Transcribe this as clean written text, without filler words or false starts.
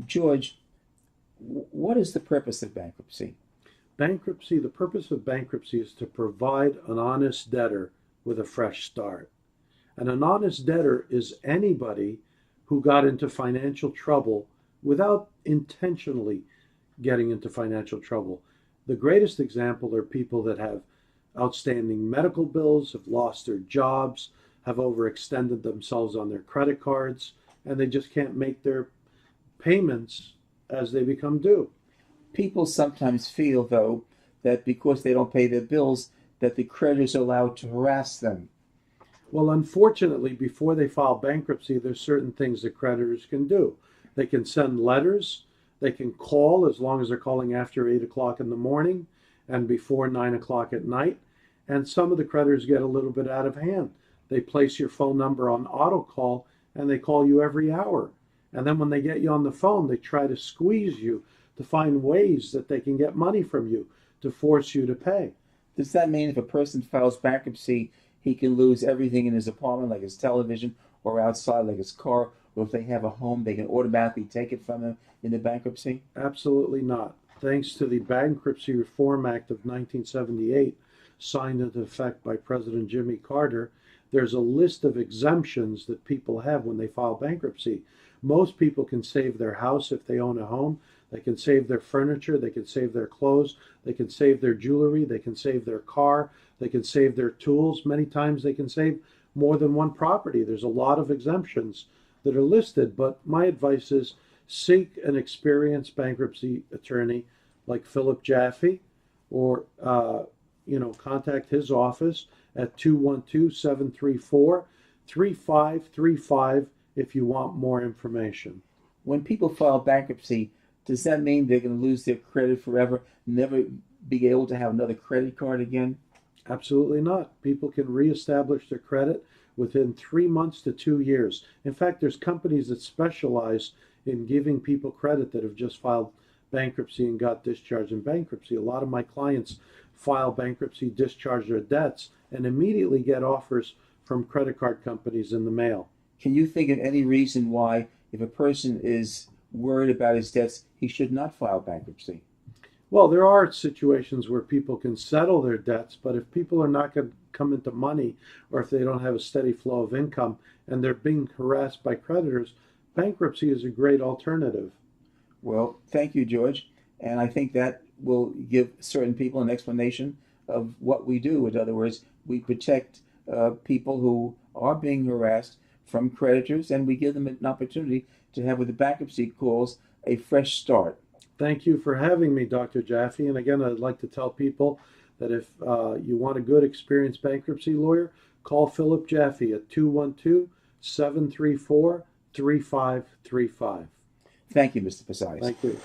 George, what is the purpose of bankruptcy? Bankruptcy, the purpose of bankruptcy is to provide an honest debtor with a fresh start. And an honest debtor is anybody who got into financial trouble without intentionally getting into financial trouble. The greatest example are people that have outstanding medical bills, have lost their jobs, have overextended themselves on their credit cards, and they just can't make their payments as they become due. People sometimes feel, though, that because they don't pay their bills, that the creditors are allowed to harass them. Well, unfortunately, before they file bankruptcy, there's certain things that creditors can do. They can send letters, they can call as long as they're calling after 8 o'clock in the morning and before 9 o'clock at night. And some of the creditors get a little bit out of hand. They place your phone number on auto call and they call you every hour. And then when they get you on the phone, they try to squeeze you to find ways that they can get money from you to force you to pay. Does that mean if a person files bankruptcy, he can lose everything in his apartment, like his television, or outside, like his car, or if they have a home, they can automatically take it from him in the bankruptcy? Absolutely not. Thanks to the Bankruptcy Reform Act of 1978, signed into effect by President Jimmy Carter, there's a list of exemptions that people have when they file bankruptcy. Most people can save their house if they own a home. They can save their furniture. They can save their clothes. They can save their jewelry. They can save their car. They can save their tools. Many times they can save more than one property. There's a lot of exemptions that are listed, but my advice is seek an experienced bankruptcy attorney like Philip Jaffe, or contact his office at 212-734-3535 if you want more information. When people file bankruptcy, does that mean they're going to lose their credit forever, never be able to have another credit card again? Absolutely not. People can reestablish their credit within 3 months to 2 years. In fact, there's companies that specialize in giving people credit that have just filed bankruptcy and got discharged in bankruptcy. A lot of my clients file bankruptcy, discharge their debts, and immediately get offers from credit card companies in the mail. Can you think of any reason why, if a person is worried about his debts, he should not file bankruptcy? Well, there are situations where people can settle their debts, but if people are not going to come into money, or if they don't have a steady flow of income and they're being harassed by creditors, bankruptcy is a great alternative. Well, thank you, George. And I think that will give certain people an explanation of what we do. In other words, we protect people who are being harassed from creditors, and we give them an opportunity to have, with the bankruptcy calls, a fresh start. Thank you for having me, Dr. Jaffe. And again, I'd like to tell people that if you want a good, experienced bankruptcy lawyer, call Philip Jaffe at 212-734-3535. Thank you, Mr. Precise. Thank you.